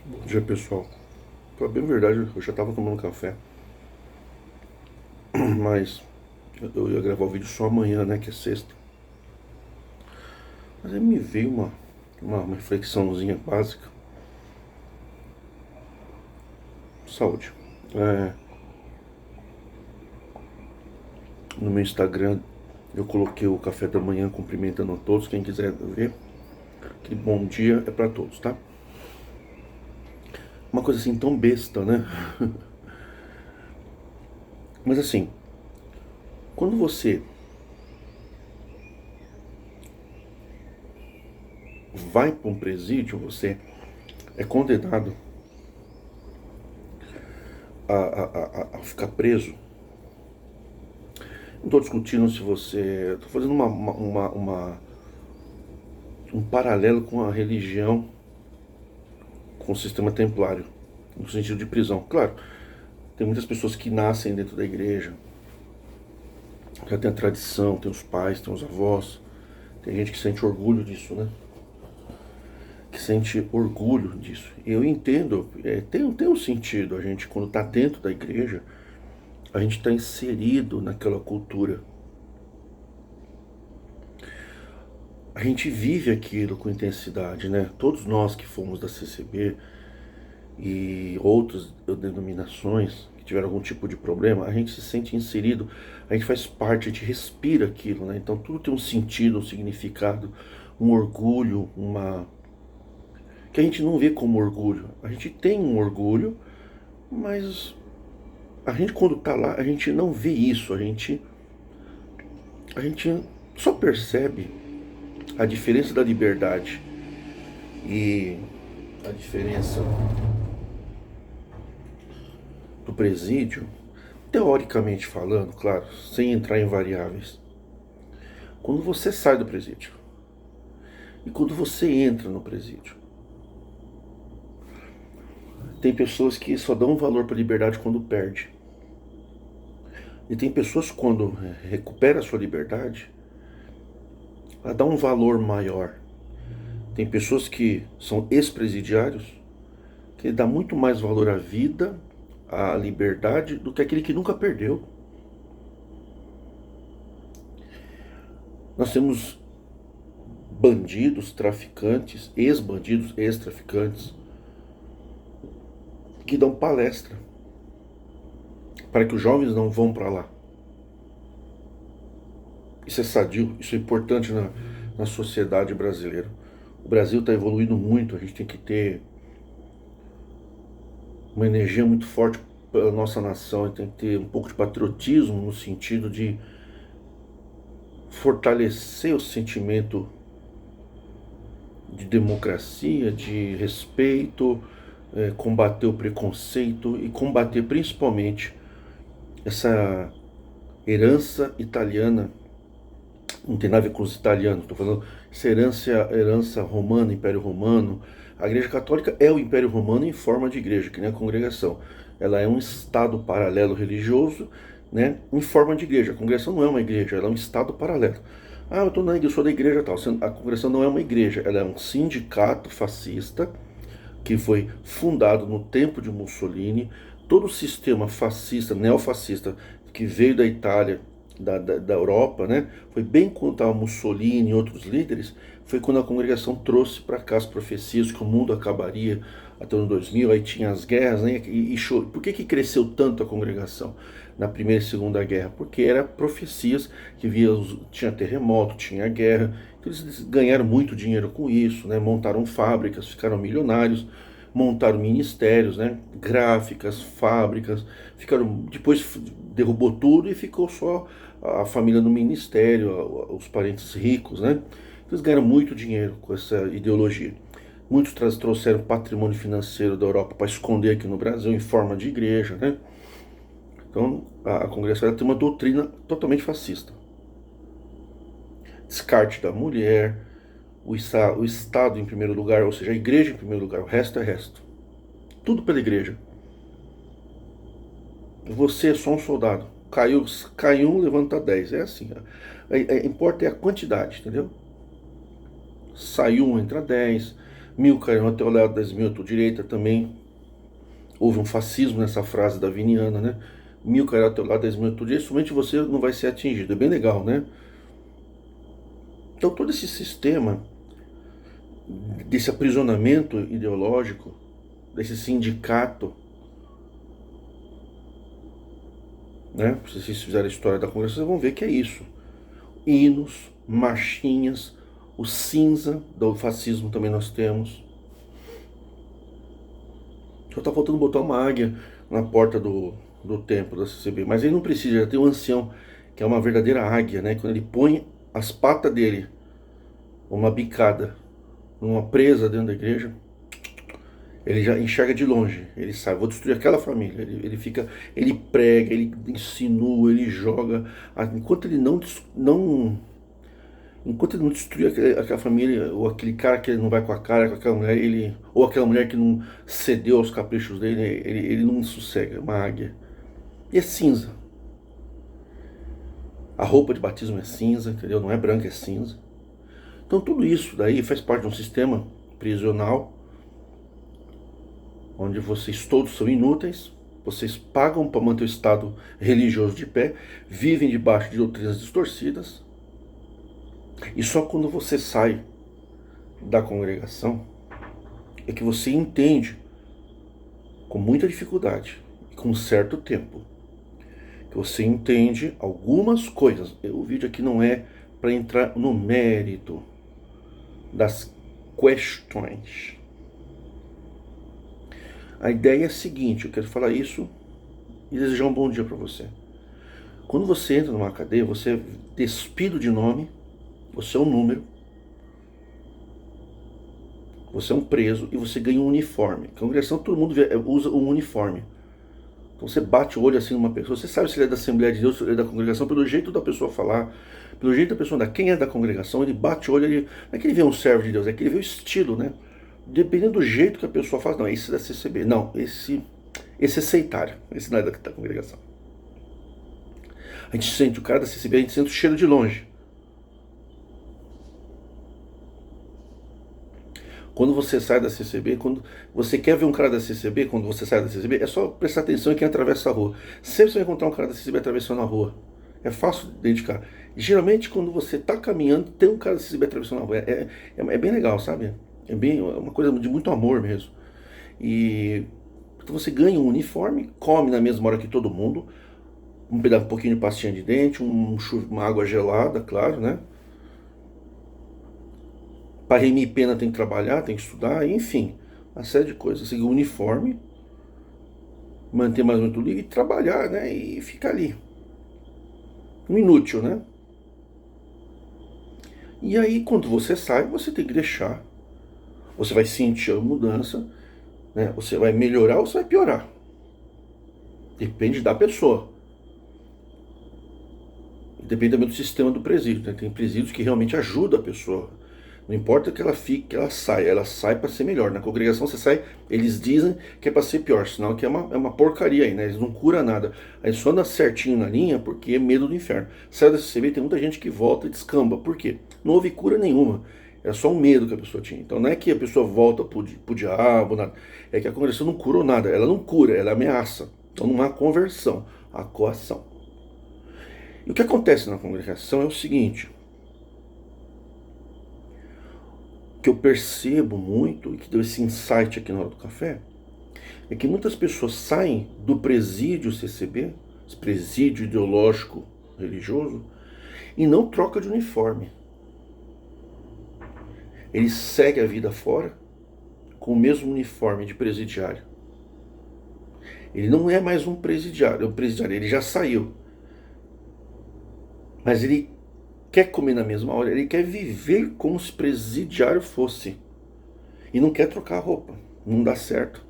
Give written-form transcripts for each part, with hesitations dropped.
Bom dia, pessoal. Pra bem verdade, eu já tava tomando café, mas eu ia gravar o vídeo só amanhã, né, que é sexta. Mas aí me veio uma reflexãozinha básica. Saúde. É, no meu Instagram eu coloquei o café da manhã cumprimentando a todos, quem quiser ver. Que bom dia é pra todos, tá? Uma coisa assim tão besta, né? Mas assim, quando você vai pra um presídio, você é condenado a ficar preso. Não estou discutindo se você. Estou fazendo um paralelo com a religião, com o sistema templário, no sentido de prisão. Claro, tem muitas pessoas que nascem dentro da igreja, já tem a tradição, tem os pais, tem os avós, tem gente que sente orgulho disso, né? Que sente orgulho disso. E eu entendo, tem um sentido, a gente, quando está dentro da igreja, a gente está inserido naquela cultura. A gente vive aquilo com intensidade, né? Todos nós que fomos da CCB e outras denominações que tiveram algum tipo de problema, a gente se sente inserido, a gente faz parte, a gente respira aquilo, né? Então tudo tem um sentido, um significado, um orgulho, uma que a gente não vê como orgulho. A gente tem um orgulho, mas a gente quando tá lá, a gente não vê isso, a gente só percebe a diferença da liberdade e a diferença do presídio, teoricamente falando, claro, sem entrar em variáveis. Quando você sai do presídio e quando você entra no presídio, tem pessoas que só dão valor para a liberdade quando perde. E tem pessoas que quando recupera a sua liberdade, ela dá um valor maior. Tem pessoas que são ex-presidiários que dá muito mais valor à vida, à liberdade, do que aquele que nunca perdeu. Nós temos bandidos, traficantes, ex-bandidos, ex-traficantes, que dão palestra para que os jovens não vão para lá. Isso é sadio, isso é importante na sociedade brasileira. O Brasil está evoluindo muito, a gente tem que ter uma energia muito forte pela nossa nação, tem que ter um pouco de patriotismo no sentido de fortalecer o sentimento de democracia, de respeito, combater o preconceito e combater principalmente essa herança italiana. Não tem nada a ver com os italianos, estou falando essa herança romana, Império Romano. A Igreja Católica é o Império Romano em forma de igreja, que nem a congregação. Ela é um estado paralelo religioso, né, em forma de igreja. A congregação não é uma igreja, ela é um estado paralelo. Ah, eu, eu sou da igreja tal. A congregação não é uma igreja, ela é um sindicato fascista que foi fundado no tempo de Mussolini. Todo o sistema fascista, neofascista, que veio da Itália, da Europa, né? Foi bem quando estava Mussolini e outros líderes, foi quando a congregação trouxe para cá as profecias que o mundo acabaria até o ano 2000, aí tinha as guerras, né? Por que cresceu tanto a congregação na Primeira e Segunda Guerra? Porque eram profecias que tinha terremoto, tinha guerra, então eles ganharam muito dinheiro com isso, né? Montaram fábricas, ficaram milionários, montaram ministérios, né? Gráficas, fábricas, ficaram, depois derrubou tudo e ficou só a família no ministério, os parentes ricos, né? Eles ganharam muito dinheiro com essa ideologia. Muitos trouxeram patrimônio financeiro da Europa para esconder aqui no Brasil em forma de igreja, né? Então a congregação tem uma doutrina totalmente fascista. Descarte da mulher, o Estado em primeiro lugar, ou seja, a igreja em primeiro lugar, o resto é resto. Tudo pela igreja. Você é só um soldado. Caiu um, levanta 10. É assim. Importa é a quantidade, entendeu? Saiu um, entra 10. Mil cairão até o lado, 10.000 à tua direita também. Houve um fascismo nessa frase daviniana, né? Mil cairão ao teu lado, 10.000 à tua direita, somente você não vai ser atingido. É bem legal, né? Então todo esse sistema desse aprisionamento ideológico, desse sindicato, né? Se vocês fizerem a história da Congregação, vocês vão ver que é isso. Hinos, marchinhas, o cinza do fascismo também nós temos. Só tá faltando botar uma águia na porta do templo da CCB, mas ele não precisa, já tem um ancião, que é uma verdadeira águia, né? Quando ele põe as patas dele, uma bicada, numa presa dentro da igreja, ele já enxerga de longe, ele sabe, vou destruir aquela família. Ele fica, ele prega, ele insinua, ele joga, enquanto ele enquanto ele não destruir aquela família, ou aquele cara que ele não vai com a cara, com aquela mulher, ou aquela mulher que não cedeu aos caprichos dele, ele não sossega, uma águia. E é cinza. A roupa de batismo é cinza, entendeu? Não é branca, é cinza. Então tudo isso daí faz parte de um sistema prisional, onde vocês todos são inúteis, vocês pagam para manter o Estado religioso de pé, vivem debaixo de doutrinas distorcidas, e só quando você sai da congregação é que você entende, com muita dificuldade e com certo tempo, que você entende algumas coisas. O vídeo aqui não é para entrar no mérito das questões. A ideia é a seguinte, eu quero falar isso e desejar um bom dia para você. Quando você entra numa cadeia, você é despido de nome, você é um número, você é um preso e você ganha um uniforme. A congregação, todo mundo usa um uniforme. Então você bate o olho assim numa pessoa, você sabe se ele é da Assembleia de Deus, se ele é da congregação, pelo jeito da pessoa falar, pelo jeito da pessoa andar. Quem é da congregação, ele bate o olho, não é que ele vê um servo de Deus, é que ele vê o estilo, né? Dependendo do jeito que a pessoa faz, não, esse é da CCB, não, esse é sectário, esse não é da congregação. A gente sente o cara da CCB, a gente sente o cheiro de longe. Quando você sai da CCB, quando você quer ver um cara da CCB, quando você sai da CCB, é só prestar atenção em quem atravessa a rua. Sempre você vai encontrar um cara da CCB atravessando a rua. É fácil de identificar. Geralmente, quando você está caminhando, tem um cara da CCB atravessando a rua. É bem legal, sabe? É uma coisa de muito amor mesmo. E então você ganha um uniforme, come na mesma hora que todo mundo, um pouquinho de pastinha de dente, uma água gelada, claro, né? Para remir pena tem que trabalhar, tem que estudar, enfim, uma série de coisas. Seguir o uniforme, manter mais muito livre e trabalhar, né? E ficar ali. Um inútil, né? E aí, quando você sai, você tem que deixar. Você vai sentir a mudança, né? Você vai melhorar ou você vai piorar. Depende da pessoa. Depende também do sistema do presídio, né? Tem presídios que realmente ajudam a pessoa. Não importa que ela fique, que ela sai para ser melhor. Na congregação você sai, eles dizem que é para ser pior, senão que é uma porcaria aí, né? Eles não curam nada. Aí só anda certinho na linha porque é medo do inferno. Sai da CCB, tem muita gente que volta e descamba. Por quê? Não houve cura nenhuma. Era só um medo que a pessoa tinha. Então não é que a pessoa volta pro diabo, nada. É que a congregação não curou nada. Ela não cura, ela ameaça. Então não há conversão, há coação. E o que acontece na congregação é o seguinte: que eu percebo muito, e que deu esse insight aqui na hora do café, é que muitas pessoas saem do presídio CCB, esse presídio ideológico religioso, e não troca de uniforme. Ele segue a vida fora com o mesmo uniforme de presidiário. Ele não é mais um presidiário, ele já saiu. Mas ele quer comer na mesma hora, ele quer viver como se presidiário fosse. E não quer trocar a roupa, não dá certo.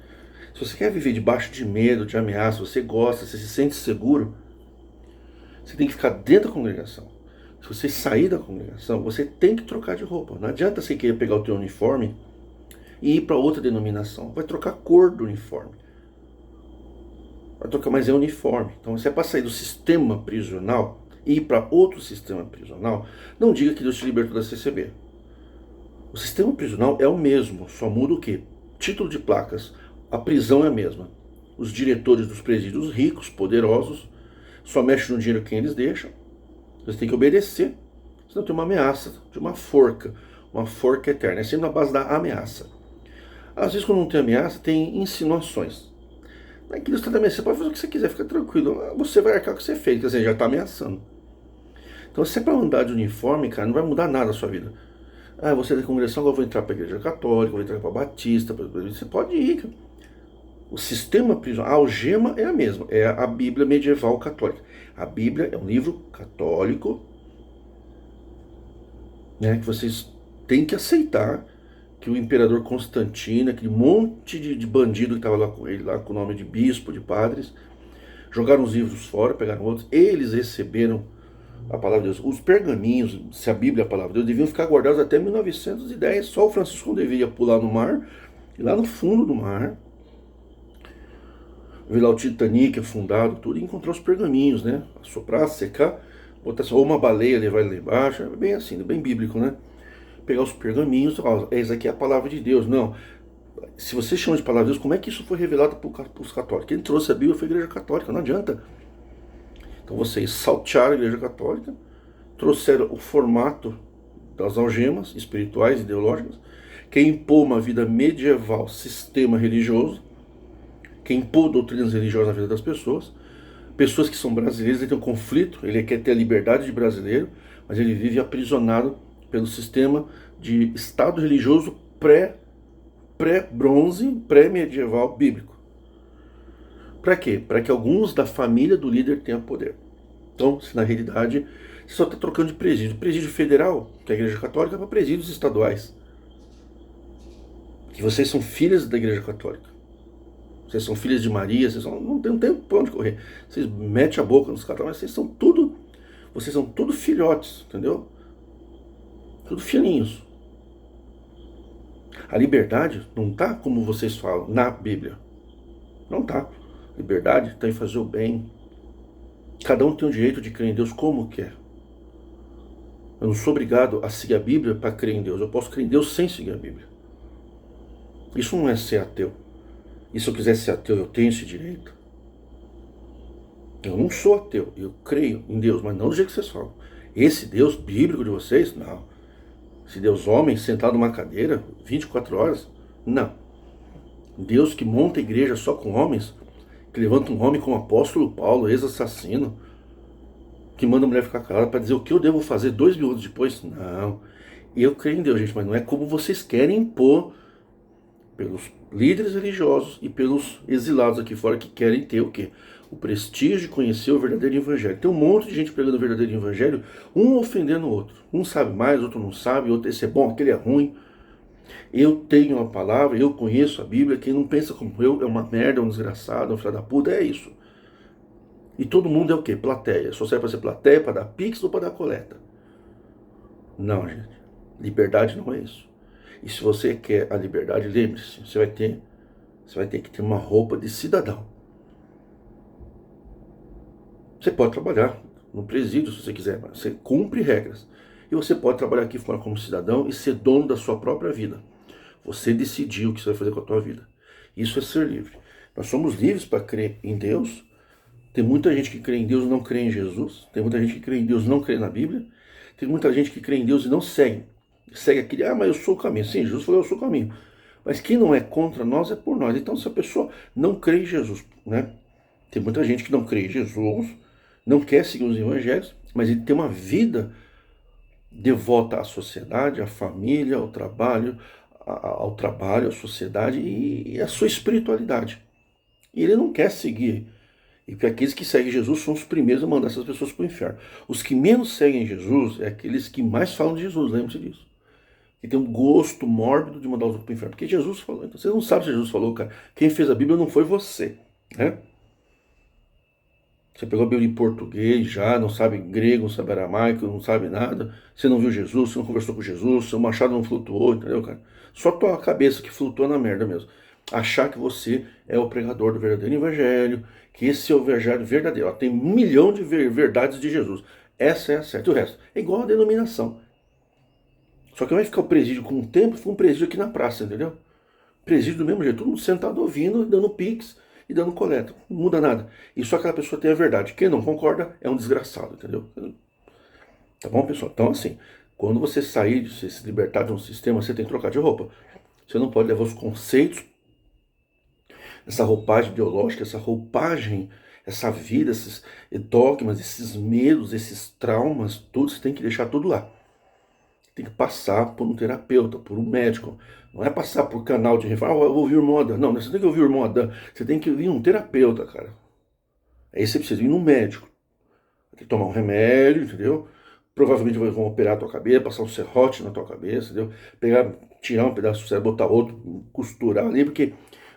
Se você quer viver debaixo de medo, de ameaça, você gosta, você se sente seguro, você tem que ficar dentro da congregação. Se você sair da congregação, você tem que trocar de roupa. Não adianta você querer pegar o teu uniforme e ir para outra denominação. Vai trocar a cor do uniforme. Vai trocar, mas é uniforme. Então, se é para sair do sistema prisional e ir para outro sistema prisional, não diga que Deus te libertou da CCB. O sistema prisional é o mesmo, só muda o quê? Título de placas. A prisão é a mesma. Os diretores dos presídios ricos, poderosos, só mexem no dinheiro quem eles deixam. Eles têm que obedecer. Senão tem uma ameaça, de uma forca eterna. É sempre na base da ameaça. Às vezes, quando não tem ameaça, tem insinuações. Naquilo você pode fazer o que você quiser, fica tranquilo. Você vai arcar com o que você fez, quer dizer, já está ameaçando. Então, se é para andar de uniforme, cara, não vai mudar nada a sua vida. Ah, você é da congregação, agora eu vou entrar para a igreja católica, vou entrar para a batista. Você pode ir, cara. O sistema prisional, a algema é a mesma, é a Bíblia medieval católica. A Bíblia é um livro católico, né, que vocês têm que aceitar que o imperador Constantino, aquele monte de bandido que estava lá com ele, lá com o nome de bispo, de padres, jogaram os livros fora, pegaram outros, eles receberam a palavra de Deus. Os pergaminhos, se a Bíblia é a palavra de Deus, deviam ficar guardados até 1910, só o Francisco deveria pular no mar, e lá no fundo do mar, ver lá o Titanic afundado, tudo, e encontrar os pergaminhos, né? Assoprar, secar, botar assim, ou uma baleia levar ele lá embaixo, é bem assim, bem bíblico, né? Pegar os pergaminhos, ó, essa aqui é a palavra de Deus. Não, se você chama de palavra de Deus, como é que isso foi revelado para os católicos? Quem trouxe a Bíblia foi a Igreja Católica, não adianta. Então vocês saltearam a Igreja Católica, trouxeram o formato das algemas espirituais, ideológicas, que impôs uma vida medieval, sistema religioso, que impôs doutrinas religiosas na vida das pessoas. Pessoas que são brasileiras, ele tem um conflito, ele quer ter a liberdade de brasileiro, mas ele vive aprisionado pelo sistema de Estado religioso pré-bronze, pré-medieval bíblico. Para quê? Para que alguns da família do líder tenham poder. Então, na realidade, você só está trocando de presídio. Presídio federal, que é a Igreja Católica, para presídios estaduais. Que vocês são filhas da Igreja Católica. Vocês são filhas de Maria, não tem pra onde correr. Vocês metem a boca nos católicos, mas vocês são tudo filhotes, entendeu? Tudo filhinhos. A liberdade não está como vocês falam na Bíblia. Não está. Liberdade está em fazer o bem. Cada um tem o direito de crer em Deus como quer. Eu não sou obrigado a seguir a Bíblia para crer em Deus. Eu posso crer em Deus sem seguir a Bíblia. Isso não é ser ateu. E se eu quiser ser ateu, eu tenho esse direito. Eu não sou ateu. Eu creio em Deus, mas não do jeito que vocês falam. Esse Deus bíblico de vocês, não. Esse Deus homem sentado numa cadeira 24 horas, não. Deus que monta a igreja só com homens, que levanta um homem como o apóstolo Paulo, ex-assassino, que manda a mulher ficar calada para dizer o que eu devo fazer 2 minutos depois. Não. Eu creio em Deus, gente, mas não é como vocês querem impor pelos líderes religiosos e pelos exilados aqui fora que querem ter o quê? O prestígio de conhecer o verdadeiro evangelho. Tem um monte de gente pregando o verdadeiro evangelho, um ofendendo o outro. Um sabe mais, outro não sabe, outro esse é bom, aquele é ruim. Eu tenho a palavra, eu conheço a Bíblia, quem não pensa como eu é uma merda, é um desgraçado, é um filho da puta, é isso. E todo mundo é o quê? Plateia. Só serve para ser plateia, para dar pix ou para dar coleta. Não, gente. Liberdade não é isso. E se você quer a liberdade, lembre-se, você vai ter que ter uma roupa de cidadão. Você pode trabalhar no presídio se você quiser, mas você cumpre regras. E você pode trabalhar aqui fora como cidadão e ser dono da sua própria vida. Você decidiu o que você vai fazer com a tua vida. Isso é ser livre. Nós somos livres para crer em Deus. Tem muita gente que crê em Deus e não crê em Jesus. Tem muita gente que crê em Deus e não crê na Bíblia. Tem muita gente que crê em Deus e não segue. Segue aquele, mas eu sou o caminho. Sim, Jesus falou, eu sou o caminho. Mas quem não é contra nós é por nós. Então, se a pessoa não crê em Jesus, né? Tem muita gente que não crê em Jesus, não quer seguir os evangelhos, mas ele tem uma vida devota à sociedade, à família, ao trabalho, à sociedade e à sua espiritualidade. E ele não quer seguir. E porque aqueles que seguem Jesus são os primeiros a mandar essas pessoas para o inferno. Os que menos seguem Jesus é aqueles que mais falam de Jesus, lembre-se disso. Que tem um gosto mórbido de mandar os outros para o inferno. Porque Jesus falou. Então você não sabe se Jesus falou, cara. Quem fez a Bíblia não foi você, né? Você pegou a Bíblia em português já, não sabe grego, não sabe aramaico, não sabe nada. Você não viu Jesus, você não conversou com Jesus, seu machado não flutuou, entendeu, cara? Só tua cabeça que flutua na merda mesmo. Achar que você é o pregador do verdadeiro evangelho, que esse é o evangelho verdadeiro. Tem 1 milhão de verdades de Jesus. Essa é a certa. E o resto é igual a denominação. Só que vai ficar o presídio com o tempo, foi um presídio aqui na praça, entendeu? Presídio do mesmo jeito, todo mundo sentado ouvindo, dando pix e dando coleta. Não muda nada. E só aquela pessoa tem a verdade. Quem não concorda é um desgraçado, entendeu? Tá bom, pessoal? Então, assim, quando você sair, você se libertar de um sistema, você tem que trocar de roupa. Você não pode levar os conceitos, essa roupagem ideológica, essa roupagem, essa vida, esses dogmas, esses medos, esses traumas, tudo, você tem que deixar tudo lá. Tem que passar por um terapeuta, por um médico. Não é passar por canal de reforma, eu vou ouvir o irmão Adam. Não, você tem que ouvir o irmão Adam. Você tem que ouvir um terapeuta, cara. Aí você precisa ir num médico. Tem que tomar um remédio, entendeu? Provavelmente vão operar a tua cabeça, passar um serrote na tua cabeça, entendeu? Pegar, tirar um pedaço do cérebro, botar outro, costurar ali, porque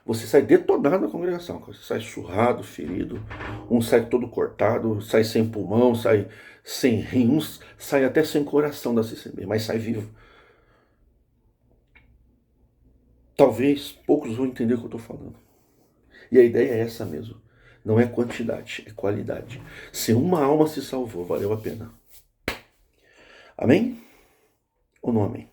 você sai detonado da congregação. Você sai surrado, ferido, um sai todo cortado, sai sem pulmão, sai sem rins, sai até sem coração da CCB, mas sai vivo. Talvez poucos vão entender o que eu estou falando. E a ideia é essa mesmo. Não é quantidade, é qualidade. Se uma alma se salvou, valeu a pena. Amém? Ou não amém?